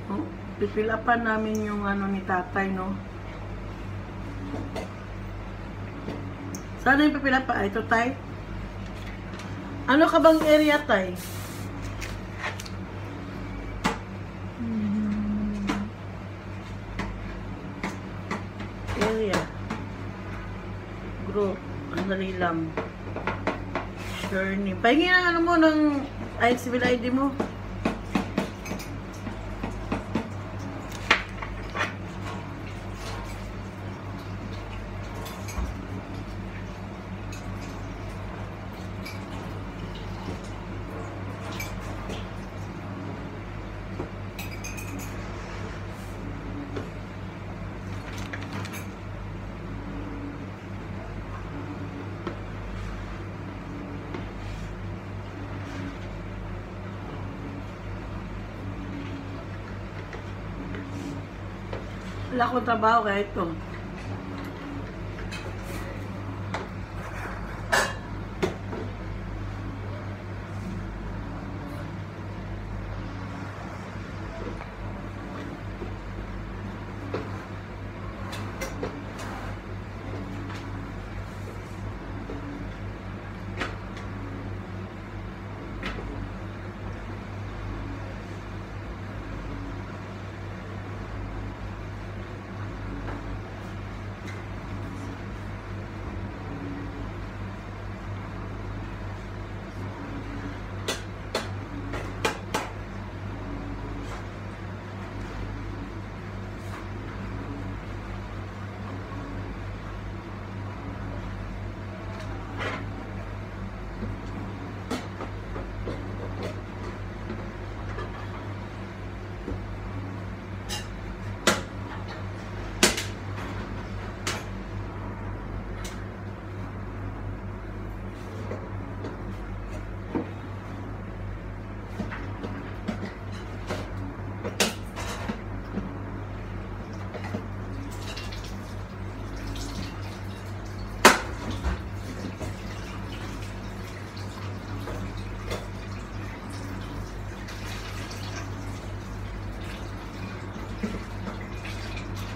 Oh, pipilapan namin yung ano ni tatay, no? Sana yung pipilapan? Ito, tay? Ano ka bang area, tay? Area. Group. Andali lang. Journey. Pahingin ang ano mo ng civil ID mo. Wala akong trabaho kaya ito.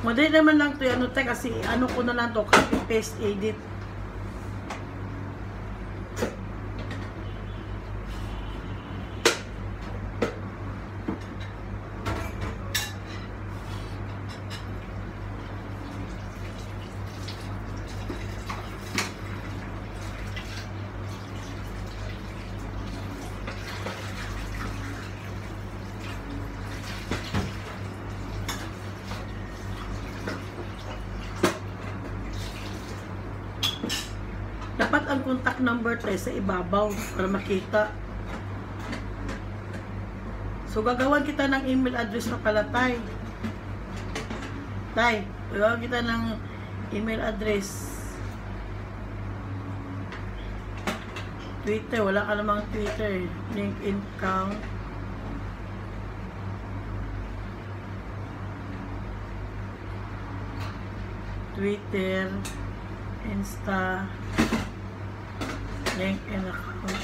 Madali naman lang to ano tayo kasi ano ko na lang to, copy paste edit. Dapat ang contact number tayo sa ibabaw para makita. So, gagawan kita ng email address na pala, tay. Tay, gagawan kita ng email address. Twitter, wala ka namang Twitter. LinkedIn account. Twitter, Insta, LinkedIn account.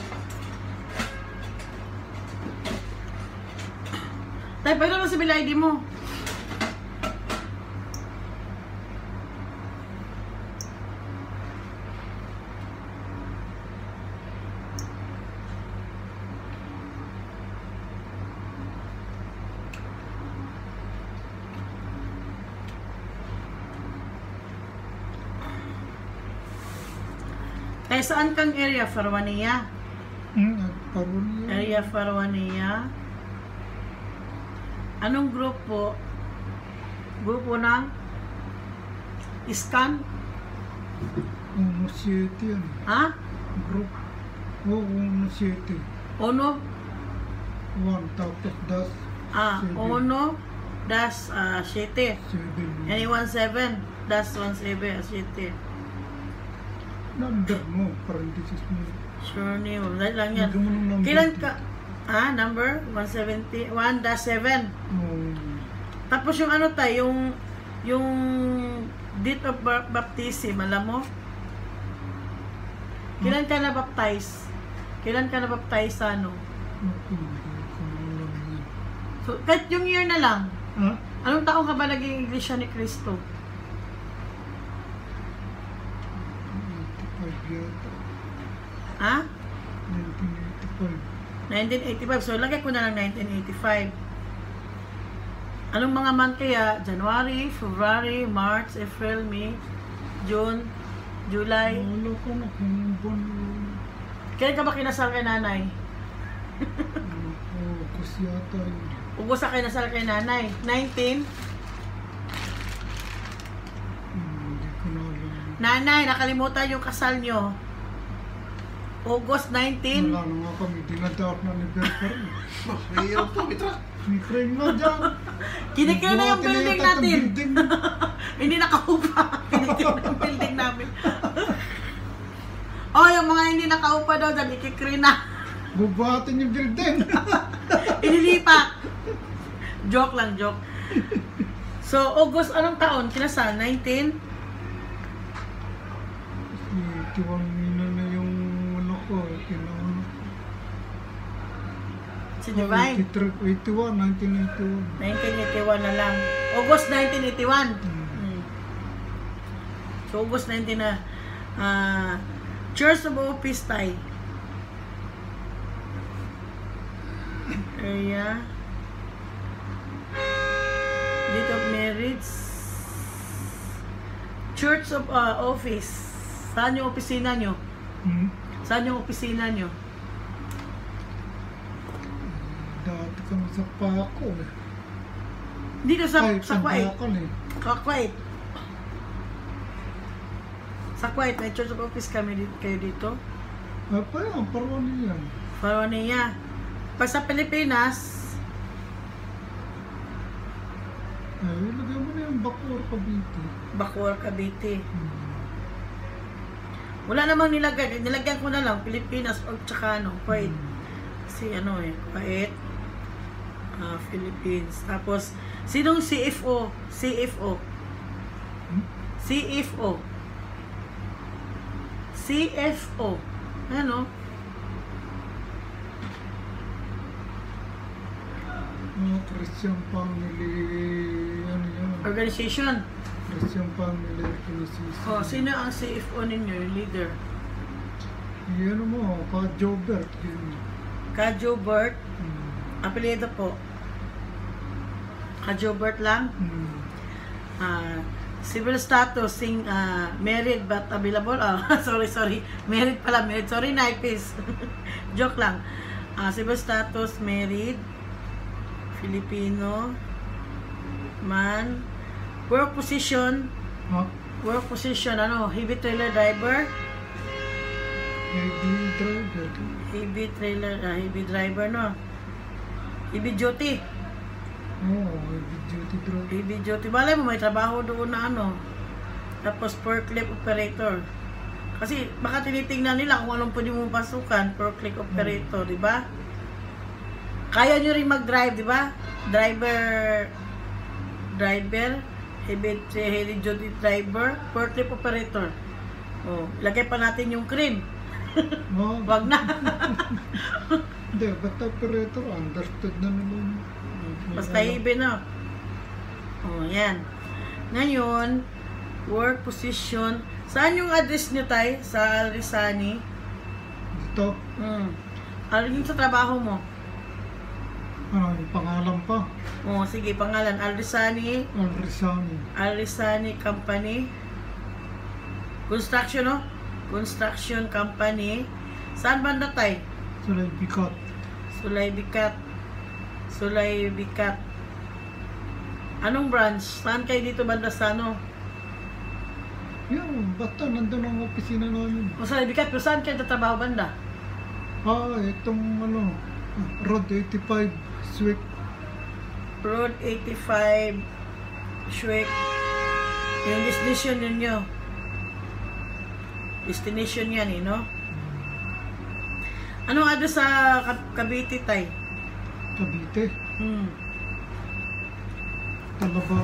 Tay, pwede naman sa bill ID mo. Tay, saan kang area? Farwania? Farwania. Area Farwania. Anong grupo? Grupo ng Scan? City yan. Ha? Group. City. Ono? 1 tapos das. Ono? Das 7. 7. Any 17? Das 17 7. Number mo, parenthesis mo. Sure name. Dahil lang yan. Huwag mo nung number. Kailan ka? Number? 170? 1-7. Tapos yung ano tayo, yung date of baptism, alam mo? Kailan ka na-baptize? Kailan ka na-baptize sa ano? So, kahit yung year na lang. Ha? Anong taong ka ba naging Iglesia ni Cristo? 85 yata. Ha? 1985. 1985. So, lagay ko na lang 1985. Anong mga month kaya? January, February, March, April, May, June, July. Wala ko na kung buwan. Kailan ka ba kinasal kay nanay? August yata yun. Ugos ka kinasal kay nanay. 19? Hindi ko na alam. Nanay, nakalimutan yung kasal nyo. August 19? Wala na nga kami. Dinadaot na anniversary. Mayroon po, Mitra. May crane nga dyan. Kinikira na yung building Buhatin natin. yung building. Hindi nakaupa. Kinikira na yung building namin. Oh, yung mga hindi nakaupa daw dyan, ikikri na. Bubuhatin yung building. Inilipat. Joke lang, joke. So, August, anong taon? Kinasal? 19? 81 na yung ano ko. Kinaano. Si Divine? 81, 1981. 1981 na lang. August 1981. Hmm. So, August 19 na. Church of Office tayo. Area. Date of marriage. Church of Office. Saan yung opisina nyo? Hmm? Saan yung opisina nyo? Dati kami sa Paco eh. Dito sa Ay, Kuwait. Pandakan eh. Kuwait. Sa Kuwait, may Church of Office kayo dito. Ay pa yan, parang yan. Faronia. Pag sa Pilipinas, Ay, ilagay mo na yung Bacoor, Cavite. Bacoor, Cavite. Hmm. Wala namang nilagay. Nilagyan ko na lang Pilipinas o tsaka ano, Kuwait. Kasi ano eh, Kuwait, Philippines. Tapos, sinong CFO? CFO. Hmm? CFO. CFO. Ano? Christian Family, ano yan? Organization. Christian Family Organization. Oh, sino ang CFO ninyo, yung leader? Yan mo, Ka-Jobert. Kajo Bert. Hmm. Apelyido po. Kajo Bert lang. Hmm. Civil status, married but available. Sorry. Married pala, married. Sorry, Naipis. Joke lang. Civil status, married. Filipino. Man. Work position. Ha? Work position, ano? Heavy trailer driver. Heavy driver. Heavy driver, no? Heavy duty. Oo, heavy duty driver. Heavy duty. Balay mo, may trabaho doon na ano. Tapos forklift operator. Kasi baka tinitingnan nila kung anong pwede mong pasukan. Forklift operator, di ba? Kaya nyo rin mag-drive, di ba? Driver, heavy duty driver, forklift operator. Oh, lagay pa natin yung cream. Oh, Wag na. hindi, ba't operator? Understood na naman. Basta heavy, no? Oh, yan. Ngayon, work position. Saan yung address nyo, tay? Sa Alrisani? Dito, Alin sa trabaho mo? ano, yung pangalan pa? Oh, sige, pangalan. Alrisani. Alrisani. Alrisani Company. Construction, no? Construction Company. Saan banda tay? Sulay Bikat. Sulay Bikat. Anong branch? Saan kayo dito banda sa ano? Yan, basta nandun ang opisina namin. O Sulay Bikat, pero saan kayo tatrabaho banda? Itong ano, Road 85, Swick. Road 85, Schweik. Yung destination ninyo. Destination yan eh, no? Anong address sa Cavite, tay? Cavite. Talaba.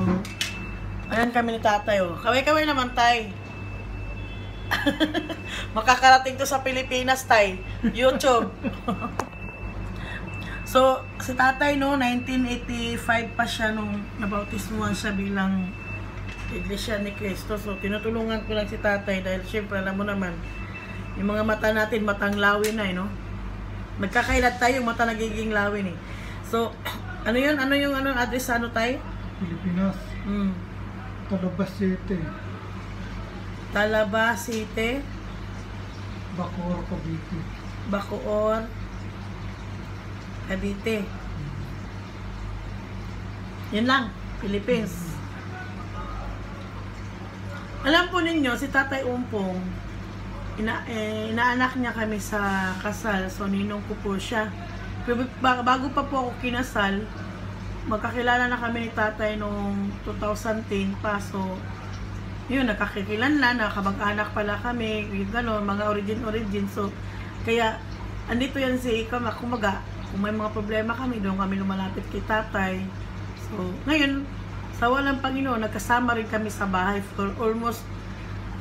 Ayan kami ni tatay, oh. Kaway-kaway naman, tay. Makakarating to sa Pilipinas, tay. YouTube. So, si tatay, no, 1985 pa siya nung nabautismuhan siya bilang Iglesia ni Cristo. So, tinutulungan ko lang si tatay dahil syempre, alam mo naman, yung mga mata natin, matang lawin na, no? Magkakailat tayo, yung mata nagiging lawin, eh. So, ano yun? Ano yung address sa ano tayo? Pilipinas. Talabas City. Talaba City. Bacoor, Cavite. Bacoor, Cavite. Yun lang, Philippines. Alam po ninyo, si Tatay Umpong, inaanak niya kami sa kasal, so ninong ko po siya. Pero bago pa po ako kinasal, magkakilala na kami ni Tatay noong 2010 pa, so yun, nagkakikilanlan, nakabag-anak pala kami, yung gano'n, mga origin, so kaya, andito yan si Ika, kumaga, kung may mga problema kami, doon kami lumalapit kay Tatay. So, ngayon, sa walang Panginoon, nagkasama rin kami sa bahay for almost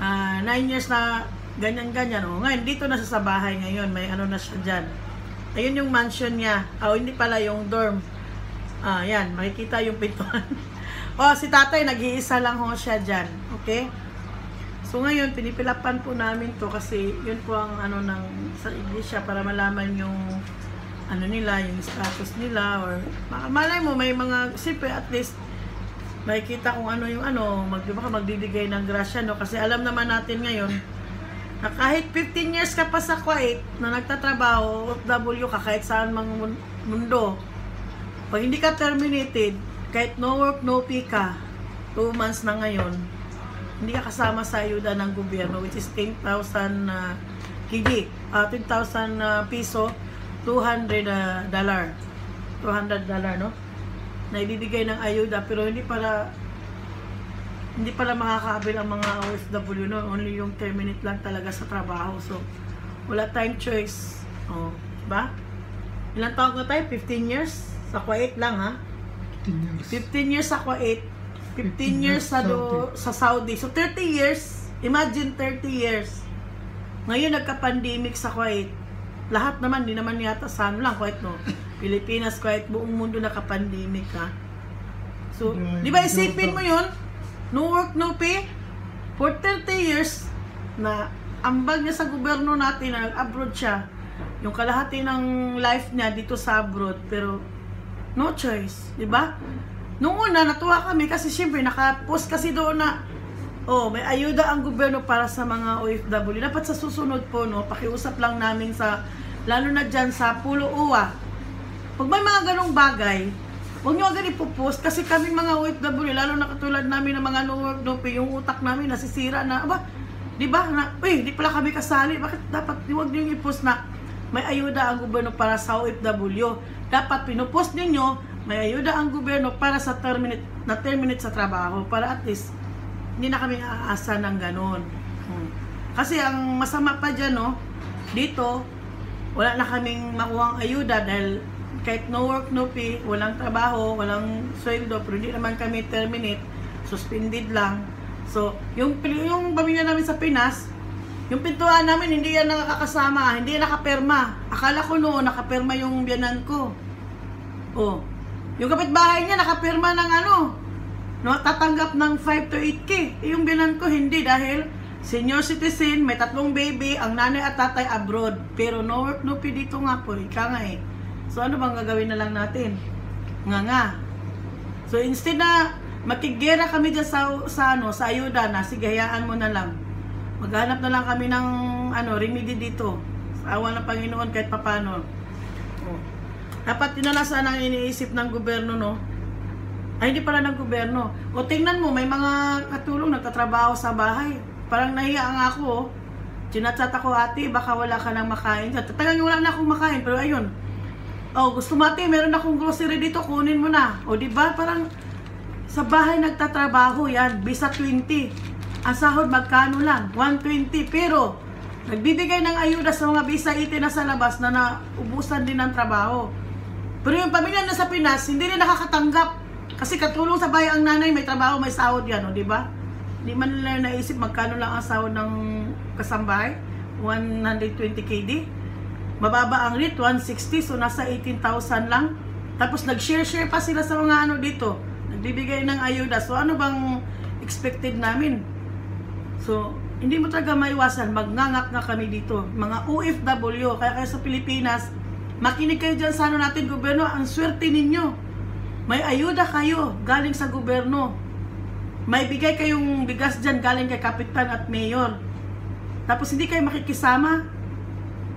9 years na ganyan-ganyan. O, ngayon, dito na siya sa bahay ngayon, may ano na siya dyan. Ayun yung mansion niya. Hindi pala yung dorm. Yan, makikita yung pintuan. Si Tatay, nag-iisa lang ho siya dyan. Okay? So ngayon, pinipilapan po namin to kasi yun po ang ano ng sa iglesia para malaman yung ano nila, yung status nila, or malay mo, may mga, siyempre at least makikita kung ano yung ano, magbibigay ng grasya, no? Kasi alam naman natin ngayon, na kahit 15 years ka pa sa Kuwait, na nagtatrabaho, OFW ka, kahit saan mang mundo, pag hindi ka terminated, kahit no work, no pay ka, 2 months na ngayon, hindi ka kasama sa ayuda ng gobyerno, which is 10,000 kigi, 10,000 piso, $200, no? Na ibibigay ng ayuda, pero hindi pala makakaabil ang mga OFW, no? Only yung terminate lang talaga sa trabaho. So, wala tayong choice. Diba? Ilang taon na tayo? 15 years? Sa Kuwait lang, ha? 15 years sa Kuwait. 15 years sa Saudi. So, 30 years. Imagine 30 years. Ngayon, nagka-pandemic sa Kuwait. Lahat naman, di naman yata sa ano lang, Kuwait, no? Pilipinas, Kuwait, buong mundo naka-pandemic, ha? So, di ba isipin mo yun? No work, no pay? For 30 years, na ambag niya sa gobyerno natin, na nag-abroad siya, yung kalahati ng life niya dito sa abroad, pero no choice, di ba? Nung una, natuwa kami kasi syempre, naka-post kasi doon na, may ayuda ang gobyerno para sa mga OFW. Dapat sa susunod po, no, pakiusap lang namin sa, lalo na dyan sa Pulo Uwa, pag may mga ganong bagay, huwag nyo agad ipopost kasi kami mga OFW, lalo na katulad namin ng mga no work, no pay, yung utak namin nasisira na, di ba, di pala kami kasali, bakit dapat, huwag nyo i-post na may ayuda ang gobyerno para sa OFW. Dapat pinupost ninyo, may ayuda ang gobyerno para sa terminate sa trabaho, para at least, hindi na kami aasa ng ganon. Kasi ang masama pa dyan, no, dito, wala na kaming makuhang ayuda dahil kahit no work, no pay, walang trabaho, walang sweldo, pero hindi naman kami terminate, suspended lang. So, yung pamilya namin sa Pinas, yung pintuan namin, hindi yan nakakasama, hindi yan nakaperma. Akala ko noon, nakaperma yung biyanan ko. Yung kapitbahay niya, nakaperma ng tatanggap ng 5 to 8K. Yung biyanan ko, hindi, dahil senior citizen, may 3 baby, ang nanay at tatay abroad. Pero no work, no pay dito nga po, ika nga eh. So, ano bang gagawin na lang natin? Nga. So, instead na makigera kami dyan sa ayuda na, sige, hayaan mo na lang. Maghanap na lang kami ng remedy dito. Sa awa ng Panginoon kahit papano. Dapat yun na lang sana ang iniisip ng gobyerno, no? Ay, hindi pala ng gobyerno. Tingnan mo, may mga katulong nagtatrabaho sa bahay. Parang nahiya nga ako, chinachat ako, ate, baka wala ka nang makain. Talagang wala na akong makain, pero ayun. Gusto mo, ate, meron akong grocery dito, kunin mo na. Diba? Parang sa bahay nagtatrabaho yan, bisa 20. Ang sahod magkano lang? 120. Pero, nagbibigay ng ayuda sa mga bisa 80 na sa labas na naubusan din ng trabaho. Pero yung pamilya na sa Pinas, hindi rin nakakatanggap. Kasi katulong sa bahay ang nanay, may trabaho, may sahod yan, diba? Hindi man nila naisip magkano lang ang sahod ng kasambahay? 120 KD? mababa ang rate, 160, so nasa 18,000 lang. Tapos nag-share pa sila sa mga ano dito, nagbibigay ng ayuda. So ano bang expected namin? So hindi mo talaga maiwasan, magngangak nga kami dito, mga OFW. Kaya sa Pilipinas, makinig kayo dyan sa ano natin, gobyerno, ang swerte ninyo. May ayuda kayo galing sa gobyerno. May bigay kayong bigas dyan galing kay kapitan at mayor. Tapos hindi kayo makikisama.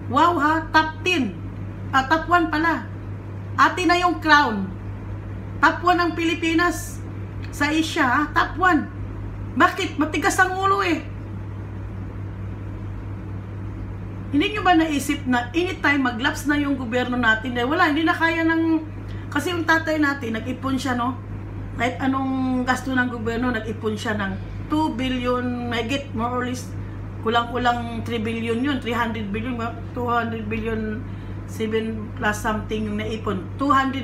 Wow ha, top 10. Top 1 pala. Atin na yung crown. Top 1 ang Pilipinas sa Asia ha, top 1. Bakit? Matigas ang ulo eh. Hindi nyo ba naisip na anytime mag-lapse na yung gobyerno natin? Wala, hindi na kaya ng... Kasi yung tatay natin, nag-ipon siya, no? Kahit anong gasto ng gobyerno, nag-ipon siya ng 2 billion, megit, more or less, kulang-kulang 3 billion yun, 300 billion, 200 billion, 7 plus something yung naipon. 200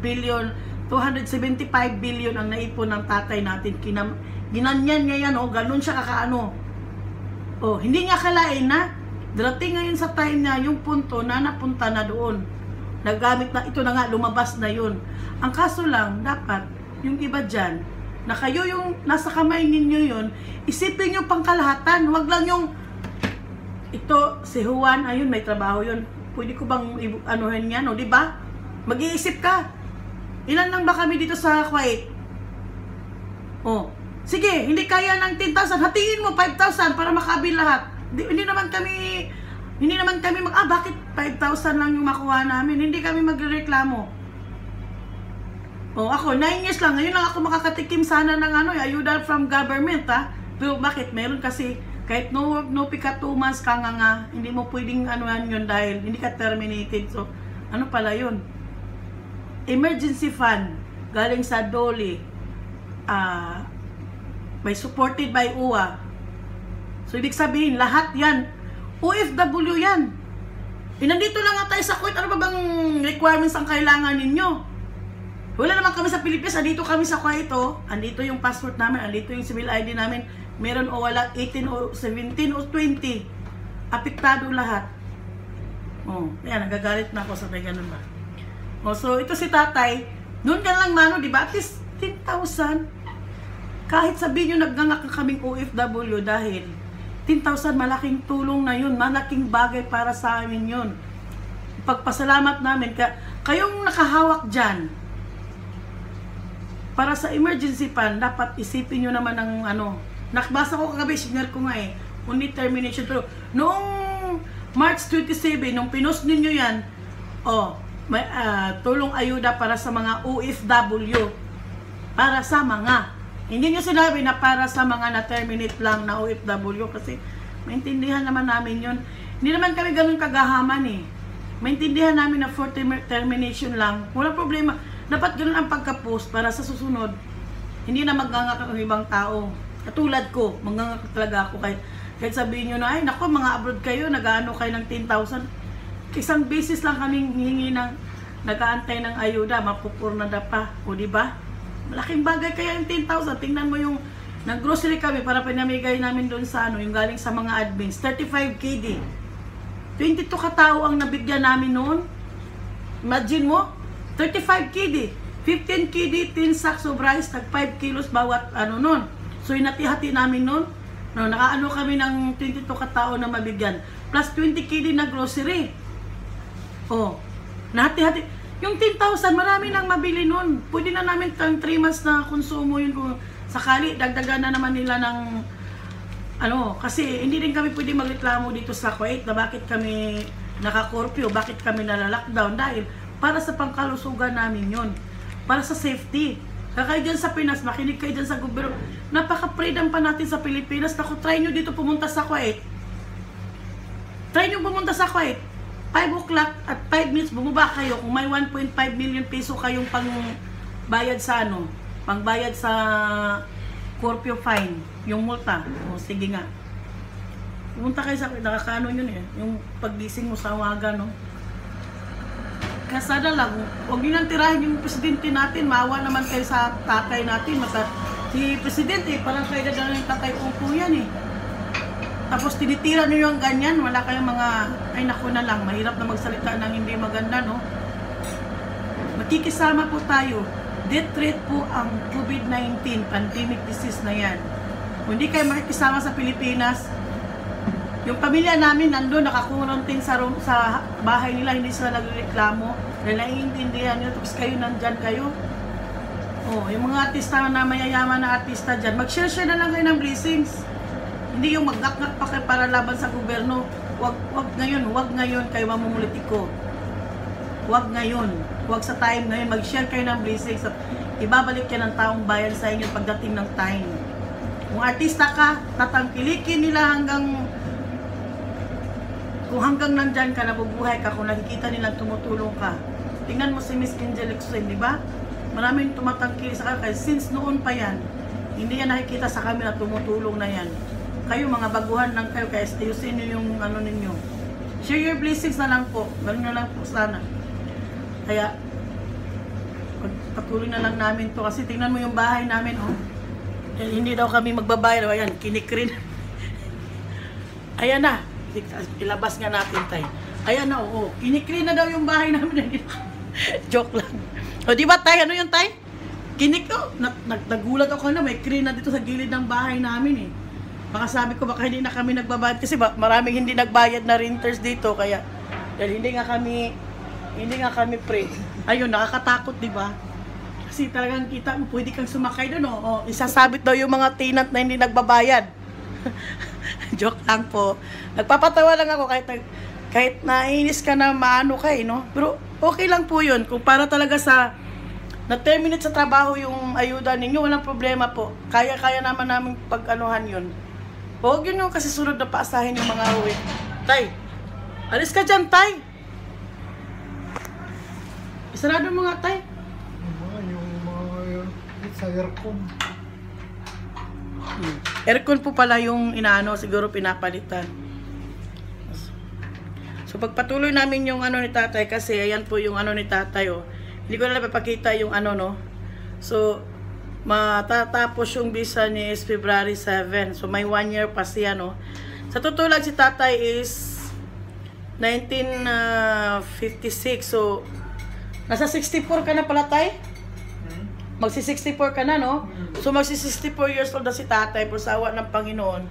billion, 275 billion ang naipon ng tatay natin. Ginanyan niya yan, oh, ganun siya kakaano. Oh, hindi niya kalain na, darating ngayon sa time na yung punto na napunta na doon. Nagamit na, ito na nga, lumabas na yun. Ang kaso lang, dapat, yung iba dyan, na kayo yung nasa kamay ninyo yun, isipin nyo pang kalahatan. Huwag lang yung, ito, si Juan, ayun, may trabaho yun. Pwede ko bang anuhin yan, o, diba? Mag-iisip ka. Ilan lang ba kami dito sa Kuwait? Oh, sige, hindi kaya ng 10,000, hatiin mo 5,000 para makabil lahat. Hindi naman kami bakit 5,000 lang yung makuha namin? Hindi kami magreklamo. Oh, ako 9 years lang, ngayon lang ako makakatikim sana ng ano, ayuda from government, ha. Pero bakit? Meron kasi kahit no work, no pika 2 months ka nga, hindi mo pwedeng anuhan yun dahil hindi ka terminated. So, ano pala yun? Emergency fund galing sa DOLE, may supported by UWA. So, ibig sabihin, lahat yan, OFW yan. Nandito lang nga tayo sa Kuwait, ano ba bang requirements ang kailangan ninyo? Wala naman kami sa Pilipinas, andito kami sa Kuwait, oh. Andito yung passport namin, andito yung civil ID namin, meron o wala, 18 o 17 o 20. Apektado lahat. Oh, yan, nagagalit na ako, sabay ganun ba? Oh, so, ito si tatay, doon ka lang mano, di ba? At least 10,000. Kahit sabihin nyo naggangak kaming OFW dahil 10,000, malaking tulong na yun, malaking bagay para sa amin yun. Pagpasalamat namin, kayong nakahawak dyan, para sa emergency fund, dapat isipin nyo naman ng ano, nakbasa ko kagabi, signal ko nga eh, only termination. Pero noong March 27, nung pinost ninyo yan, oh, may tulong ayuda para sa mga OFW, para sa mga, hindi nyo sinabi na para sa mga na-terminate lang na OFW kasi maintindihan naman namin yun. Hindi naman kami ganun kagahaman eh. Maintindihan namin na for termination lang. Walang problema. Dapat ganun ang pagka-post para sa susunod. Hindi na magngangak ang ibang tao. Katulad ko, magngangak talaga ako. Kahit sabihin nyo na, ay naku, mga abroad kayo, nag-ano kayo ng 10,000. Isang basis lang kaming hihingi ng nag-aantay ng ayuda, mapupurnada pa. O diba? Malaking bagay kaya yung 10,000. Tingnan mo yung nag-grocery kami para pinamigay namin doon sa ano, yung galing sa mga admins. 35 KD. 22 katao ang nabigyan namin noon. Imagine mo, 35 KD. 15 KD, 10 sacks of rice, tag 5 kilos bawat ano noon. So inati-hati namin noon. No, nakaano kami ng 22 katao na mabigyan. Plus 20 KD na grocery. Oh, nahati-hati. Yung 10,000, marami nang mabili nun. Pwede na namin 3 months na konsumo yun kung sakali. Dagdagan na naman nila ng ano, kasi hindi din kami pwede magreklamo dito sa Kuwait na bakit kami naka-curfew, bakit kami nala-lockdown. Dahil para sa pangkalusugan namin yun. Para sa safety. Kaya dyan sa Pinas, makinig kayo dyan sa gobyerno. Napaka-freedom pa natin sa Pilipinas. Naku, try nyo dito pumunta sa Kuwait. Try nyo pumunta sa Kuwait. 5 o'clock at 5 minutes bumaba kayo kung may 1.5 million peso kayong pangbayad sa ano, pangbayad sa curfew fine, yung multa. O sige nga. Pumunta kayo sa nakakaano yun eh, yung paggising mo sa waga, no. Kasada lang, huwag nyo nang tirahin yung presidente natin, maawa naman kayo sa tatay natin. Si presidente, parang kayo na yung tatay upo yan eh. Tapos tinitira niyo yung ganyan, wala kayong mga, ay naku na lang, mahirap na magsalita ng hindi maganda, no? Makikisama po tayo. Death threat po ang COVID-19, pandemic disease na yan. Kung hindi kayo makikisama sa Pilipinas, yung pamilya namin nandun, nakakuranting sa bahay nila, hindi sila nagreklamo, dahil naiintindihan nyo, tapos kayo nandyan kayo. Oh, yung mga artista na mayayaman na artista dyan, mag-share na lang kayo ng blessings. Hindi yung mag-gak-gak pa kayo para laban sa gobyerno. Wag ngayon kayo mamumulitiko. Wag ngayon. Wag sa time ngayon. Mag-share kayo ng blessings at ibabalik yan ng taong bayan sa inyo pagdating ng time. Kung artista ka, tatangkilikin nila kung hanggang nandyan ka, nabubuhay ka, kung nakikita nilang tumutulong ka. Tingnan mo si Miss Angel Lexen, di ba? Maraming tumatangkili sa kanya. Since noon pa yan, hindi yan nakikita sa camera, tumutulong na yan. Kayo mga baguhan lang kayo, kaya ayusin nyo yung ano ninyo. Share your blessings na lang po. Ganun na lang po sana. Kaya, patuloy na lang namin to. Kasi tingnan mo yung bahay namin, oh. Hindi daw kami magbabayad. Ayan, kinikrin. Ayan na. Ilabas nga natin, tay. Ayan na, oo. Kinikrin na daw yung bahay namin. Joke lang. O, di ba, tay? Ano yung tay? Nagulat ako na may crane na dito sa gilid ng bahay namin, eh. Baka sabi ko, baka hindi na kami nagbabayad kasi maraming hindi nagbayad na renters dito, kaya dahil hindi nga kami pre. Ayun, nakakatakot, di ba? Kasi talagang kita mo, pwede kang sumakay doon, oh. Isasabit daw yung mga tenant na hindi nagbabayad. Joke lang po. Nagpapatawa lang ako kahit nainis ka na maano ka, no? Pero okay lang po yun. Kung para talaga sa na-terminate sa trabaho yung ayuda ninyo, walang problema po. Kaya naman namin pag-anuhan yun. Huwag yun yung kasi sunod na paasahin yung mga uwi. Tay, alis ka dyan, tay. Isarado mo nga, tay. Yung mga sa aircon. Aircon po pala yung inaano, siguro pinapalitan. So pagpatuloy namin yung ano ni tatay, kasi ayan po yung ano ni tatay, oh. Hindi ko na napapakita yung ano, no. So matatapos yung visa ni is February 7. So may 1 year pa siya, no. Sa totoo lang si tatay is 1956. So nasa 64 ka na pala, tay? Magsi-64 ka na, no? So magsi-64 years old na si tatay por sa awa ng Panginoon.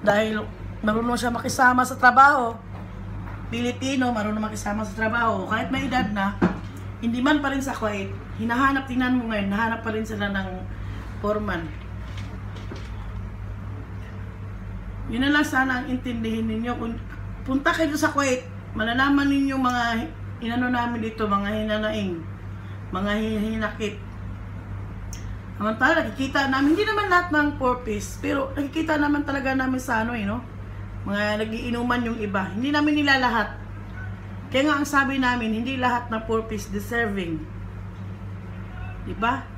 Dahil marunong siya makisama sa trabaho. Pilipino, marunong makisama sa trabaho. Kahit may edad na, hindi man pa rin sa Kuwait, tingnan mo ngayon, nahanap pa rin sila ng foreman. Yun na lang sana ang intindihin ninyo. Kung punta kayo sa Kuwait, malalaman ninyo mga inano namin dito, mga hinanaing, mga hinakit. Samantala, nakikita namin, hindi naman lahat ng purpose, pero nakikita naman talaga namin sa ano, no? Mga nagiinuman yung iba. Hindi namin nila lahat. Kaya nga ang sabi namin, hindi lahat na purpose deserving. Diba?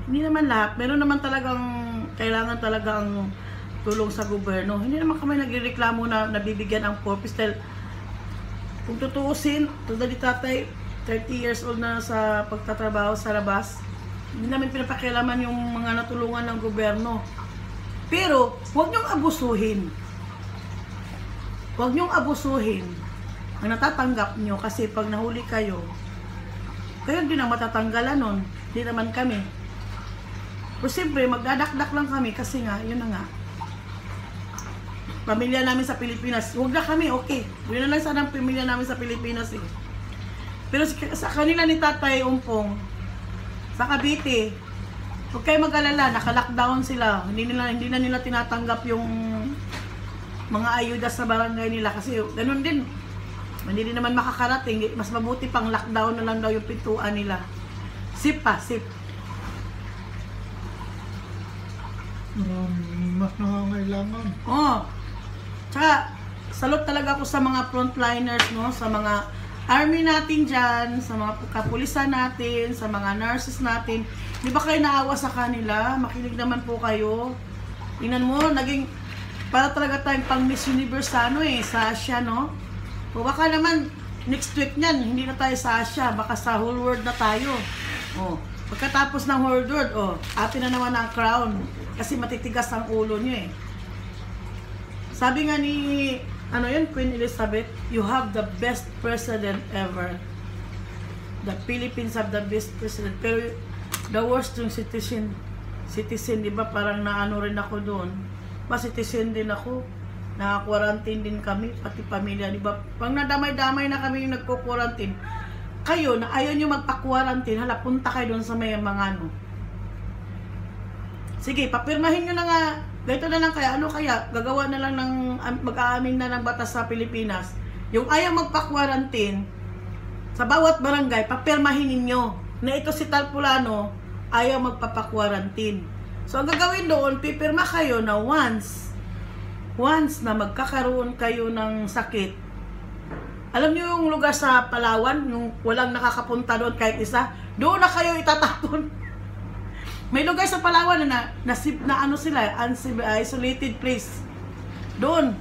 Hindi naman lahat. Meron naman talagang, kailangan talagang tulong sa gobyerno. Hindi naman kami nagreklamo na nabibigyan ang purpose. Dahil, kung tutuusin, tulad ni tatay, 30 years old na sa pagtatrabaho sa labas, hindi namin pinapakialaman yung mga natulungan ng gobyerno. Pero, huwag niyong abusuhin. Huwag niyong abusuhin ang natatanggap nyo, kasi pag nahuli kayo din ang matatanggalan nun. Hindi naman kami. Pero siyempre, magdadakdak lang kami kasi nga, yun na nga. Pamilya namin sa Pilipinas, huwag na kami, okay. Yun na lang sana ang pamilya namin sa Pilipinas, eh. Pero sa kanila ni Tatay Umpong, sa Cavite, huwag kayo mag-alala, naka-lockdown sila. Hindi na nila tinatanggap yung mga ayuda sa barangay nila kasi ganun din. Hindi din naman makakarating. Mas mabuti pang lockdown na lang daw yung pintuan nila. Sip pa, sip. Mas nangangailangan. Oh. Tsaka, salute talaga ako sa mga frontliners, no? Sa mga army natin dyan, sa mga kapulisan natin, sa mga nurses natin. Di ba kayo naawa sa kanila? Makinig naman po kayo. Tingnan mo, naging para talaga tayong pang Miss Universe sa ano, sa Asia, no? O baka naman next week niyan, hindi na tayo sa Asia, baka sa whole world na tayo. Oh, pagkatapos ng whole world, atin na naman ang crown kasi matitigas ang ulo niyo, eh. Sabi nga ni, ano yun, Queen Elizabeth, you have the best president ever. The Philippines have the best president. Pero the worst yung citizen, di ba? Parang naano rin ako doon. Citizen din ako. Naka-quarantine din kami, pati pamilya, di ba? Pag nadamay-damay na kami yung nagko-quarantine, kayo na ayaw nyo magpa-quarantine, hala, punta kayo doon sa may mga ano. Sige, papirmahin nyo na nga. Ganito na lang kaya, ano kaya? Gagawa na lang ng, mag-aamin na ng batas sa Pilipinas. Yung ayaw magpa-quarantine, sa bawat barangay, papirmahin ninyo na ito si Talpulano, ayaw magpapa-quarantine. So, ang gagawin doon, pipirma kayo na once na magkakaroon kayo ng sakit. Alam niyo yung lugar sa Palawan, yung walang nakakapunta doon kahit isa, doon na kayo itatapon. May lugar sa Palawan na ano sila, isolated place. Doon.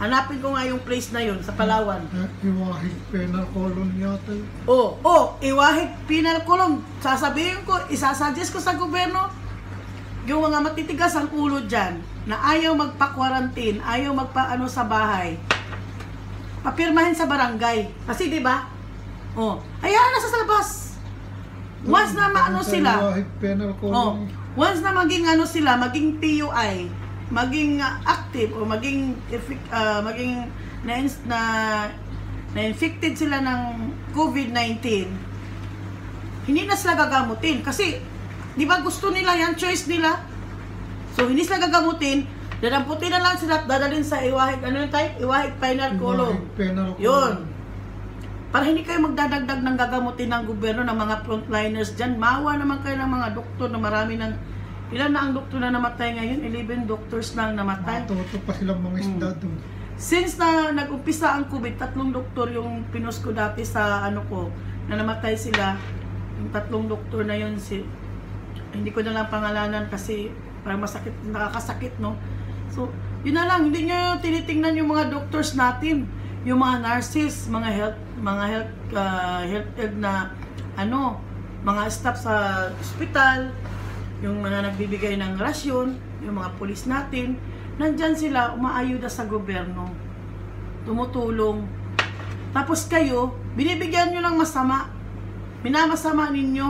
Hanapin ko nga yung place na yun sa Palawan. Iwahig penal colony yata. Iwahig penal colony. Sasabihin ko, isasuggest ko sa gobyerno, yung mga matitigas ang ulo dyan, na ayaw magpa-quarantine, ayaw magpa-ano sa bahay, papirmahin sa barangay. Kasi di ba? Hayaan na sa labas. Once na maano sila, once na maging ano sila, maging PUI, maging active o maging na-infected sila ng COVID-19, hindi na sila gagamutin. Kasi, di ba gusto nila yan, choice nila. So, hindi sila gagamutin, dadamputin na lang sila at dadalhin sa iwahig, ano yung type? Iwahig penal colony. Yun. Para hindi kayo magdadagdag ng gagamutin ng gobyerno ng mga frontliners dyan. Maawa naman kayo ng mga doktor na marami ng... Ilan na ang doktor na namatay ngayon? 11 doctors na ang namatay. Matuto pa silang mga isda doon. Since na nag-umpisa ang COVID, 3 doktor yung pinost ko dati sa ano ko, na namatay sila. Yung 3 doktor na yun, hindi ko na lang pangalanan kasi parang masakit, nakakasakit, no? So, yun na lang, hindi nyo tinitingnan yung mga doctors natin. Yung mga nurses, mga health na ano, mga staff sa ospital, yung mga nagbibigay ng rasyon, yung mga pulis natin, nandyan sila, umaayuda sa gobyerno, tumutulong. Tapos kayo, binibigyan nyo ng masama, minamasama ninyo.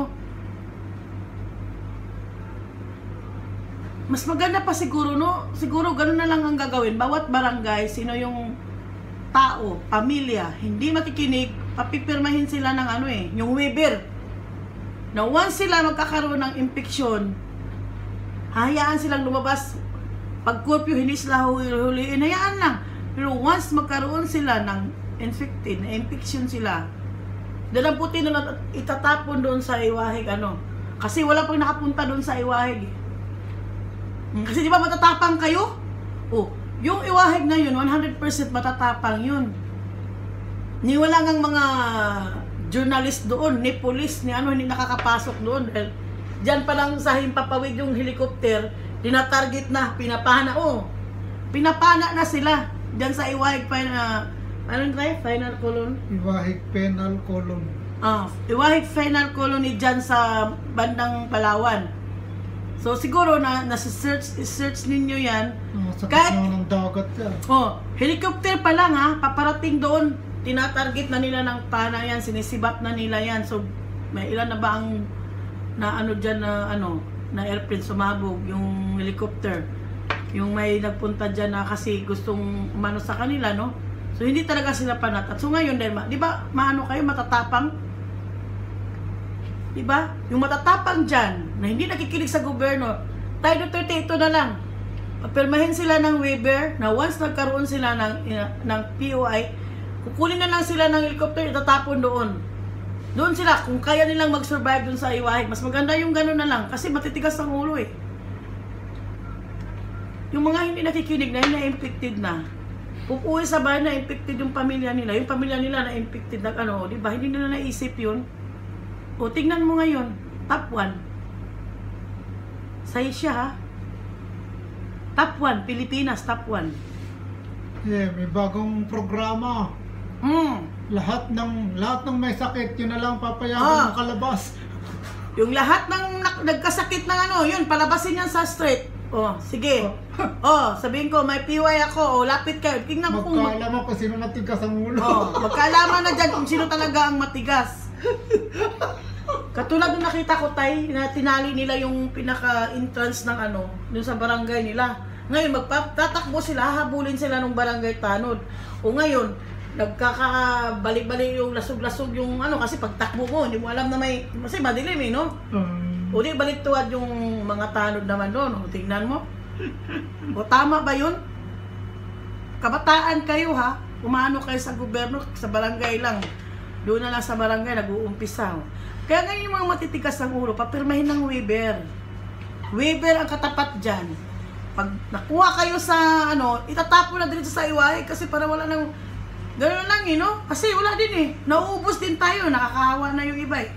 Mas maganda pa siguro, no? Siguro ganun na lang ang gagawin. Bawat barangay, sino yung tao, pamilya, hindi makikinig, papipirmahin sila ng ano yung waiver. Na once sila magkakaroon ng infection, hayaan silang lumabas. Pag curfew, hindi sila huliin, hayaan lang. Pero once magkaroon sila ng infected, na infection sila, dadamputin na itatapon doon sa iwahig, ano. Kasi wala pang nakapunta doon sa iwahig. Kasi di ba matatapang kayo? Yung iwahig na yun, 100% matatapang yun. Ni wala ngang mga journalist doon, ni police, ni ano, hindi nakakapasok doon. Diyan pa lang sa himpapawid yung helicopter, dinatarget na, pinapana. Pinapana na sila. Diyan sa iwahig final colony? Iwahig penal colony. Iwahig penal colony dyan sa bandang Palawan. So siguro na search ninyo yan. Kahit ng dagat yan. Helicopter pa lang paparating doon. Tinatarget na nila ng pana yan, sinisibak na nila yan. So may ilan na ba ang na ano diyan na airplane sumabog, yung helicopter. Yung may nagpunta diyan na kasi gustong umano sa kanila, no? So hindi talaga sila panat. At so ngayon dahil, di ba, maano kayo matatapang? Diba? Yung matatapang dyan, na hindi nakikinig sa gobyerno, tayo Duterte, ito na lang. Papirmahin sila ng waiver, na once nagkaroon sila ng POI, kukunin na lang sila ng helicopter, itatapon doon. Doon sila, kung kaya nilang mag-survive doon sa iwahig, mas maganda yung gano'n na lang, kasi matitigas ang ulo Yung mga hindi nakikinig na, hindi na-infected na, uuwi sa bahay na infected yung pamilya nila na infected na diba? Hindi nila naisip yun. Tingnan mo ngayon, top 1. Sa'yo siya, Top 1, Pilipinas, top 1. May bagong programa. Lahat ng may sakit, yun na lang papayagan ng kalabas. Yung lahat ng nagkasakit ng yun, palabasin yan sa street. Oh, sige. Oh, sabihin ko, may PY ako. Oh, lapit kayo. Tingnan ko kung... Magkaalaman kung sino matigas ang ulo. Oh, magkaalaman na dyan kung sino talaga ang matigas. Katulad nung nakita ko, Tay, na tinali nila yung pinaka-entrance ng ano, dun sa barangay nila. Ngayon, magtatakbo sila, habulin sila ng barangay tanod. O ngayon, nagkakabalik-balik yung lasog-lasog yung ano, kasi pagtakbo mo, hindi mo alam na may, kasi madilim eh, no? O di, balik-tuwad yung mga tanod naman doon. O, tingnan mo. O, tama ba yun? Kabataan kayo, ha? Umano kayo sa gobyerno, sa barangay lang. Doon na lang sa barangay, nag-uumpisa. Kaya ngayon yung mga matitigas ng ulo, papirmahin ng waiver. Waiver ang katapat dyan. Pag nakuha kayo sa, ano, itatapo na dito sa iwahe kasi para wala nang, gano'n lang eh, no? Kasi wala din eh. Nauubos din tayo, nakakahawa na yung iba eh.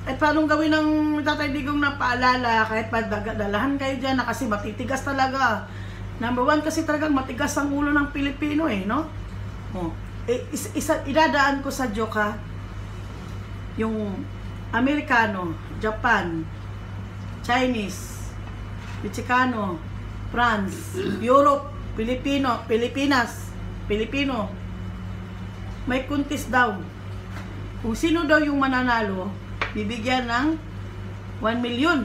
At paano gawin ng Tatay Digong na paalala, kahit padalahan kayo dyan na kasi matitigas talaga. Number one, kasi talagang matigas ang ulo ng Pilipino eh, no? Oh. Idadaan ko sa joke ha, yung Amerikano, Japan, Chinese, Mexicano, France, Europe, Pilipinas, Pilipino, may contest daw. Kung sino daw yung mananalo, bibigyan ng 1 million.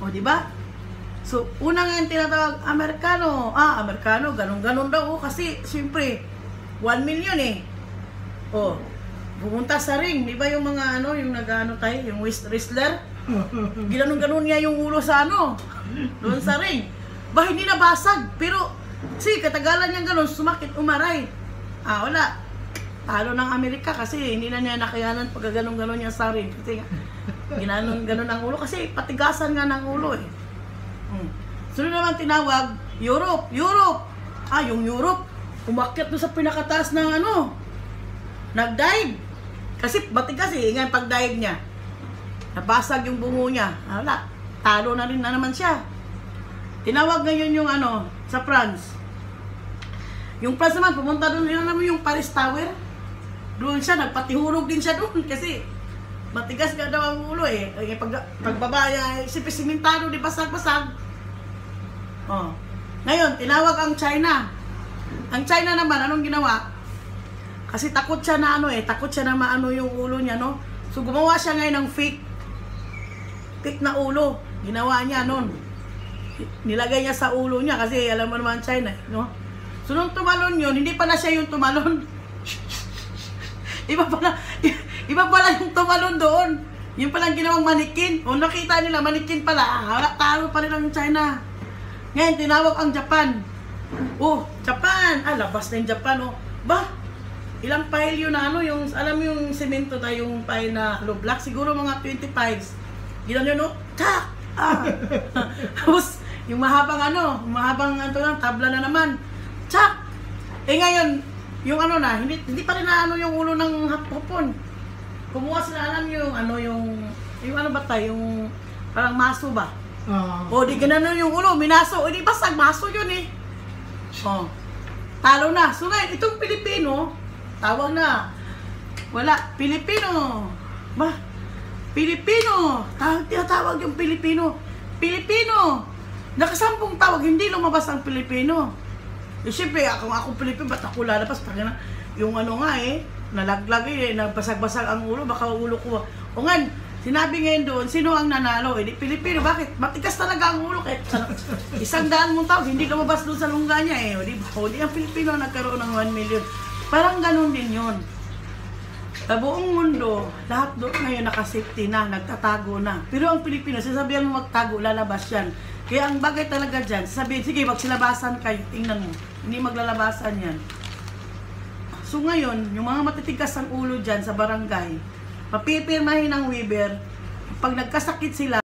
O, di ba? So, una nga yung tinatawag, Amerikano, ganun-ganun daw. Kasi, siyempre, 1 million eh. O, pumunta sa ring. Di ba yung mga ano, yung nag-ano tayo, yung wrestler? Ginanong-ganon niya yung ulo sa ano, doon sa ring. Ba, hindi nabasag. Pero, katagalan niya ganun, sumakit, umaray. Wala. Talo ng Amerika kasi hindi na niya nakayanan pag ganun-ganon niya sa ring. Kasi ginanon-ganon ang ulo kasi patigasan nga ng ulo eh. Sunod naman tinawag, Europe. Yung Europe, umakyat doon sa pinakataas ng ano, nag-dive. Kasi matigas eh, ngayon pag-dive niya. Nabasag yung bungo niya. Wala, talo na rin na naman siya. Tinawag ngayon yung ano, sa France. Yung France naman, pumunta doon, yun naman yung Paris Tower. Doon siya, nagpatihurog din siya doon kasi matigas nga daw ang ulo eh. Pagbaba niya, simentado, di basag-basag. Oh. Ngayon, tinawag ang China. Ang China naman, anong ginawa? Kasi takot siya na ano eh, takot siya na maano yung ulo niya, no? So gumawa siya ngayon ng fake na ulo. Ginawa niya noon. Nilagay niya sa ulo niya kasi alam mo naman China, no? So nung tumalon yun, hindi pala siya yung tumalon. Iba pala yung tumalon doon. Yung palang ginawang manikin. O nakita nila, manikin pala. Talo pa rin ang China. Ngayon, tinawag ang Japan. Oh, Japan. Labas na yung Japan. Oh. Ba, ilang pile yun na ano, yung, alam mo yung semento na yung pile na hollow block, siguro mga 20 piles. Ginan yun, no? Tak! Tapos, yung mahabang tabla na naman. Tsak! Ngayon, yung ano na, hindi pa rin na ano yung ulo ng hapon. Kumuha sila, alam yung ano yung ano ba tayo, yung parang maso ba? O di gano'n yung ulo, minaso, o di basag, maso yun eh. O, talo na. So ngayon, itong Pilipino, tawag na. Wala, Pilipino. Ba? Pilipino. Tinatawag yung Pilipino. Pilipino. Nakasampung tawag, hindi lumabas ang Pilipino. Siyempre, akong Pilipino, ba't ako lalabas? Yung ano nga eh, nalaglag eh, nagbasag-basag ang ulo, baka ulo ko. O nga, sinabi ngayon doon, sino ang nanalo? Di Pilipino, bakit? Matigas talaga ang ulo. Kahit 100,000 mong tawag, hindi lumabas doon sa lungga niya eh. O di ang Pilipino nagkaroon ng 1 million. Parang ganun din yun. Sa buong mundo, lahat doon ngayon nakasafety na, nagtatago na. Pero ang Pilipino, sasabihan mo magtago, lalabas yan. Kaya ang bagay talaga dyan, sabihin, sige, magsilabasan kayo, tingnan mo. Hindi maglalabasan yan. So ngayon, yung mga matitigas ang ulo dyan sa barangay, papipirmahin ng waiver, pag nagkasakit sila,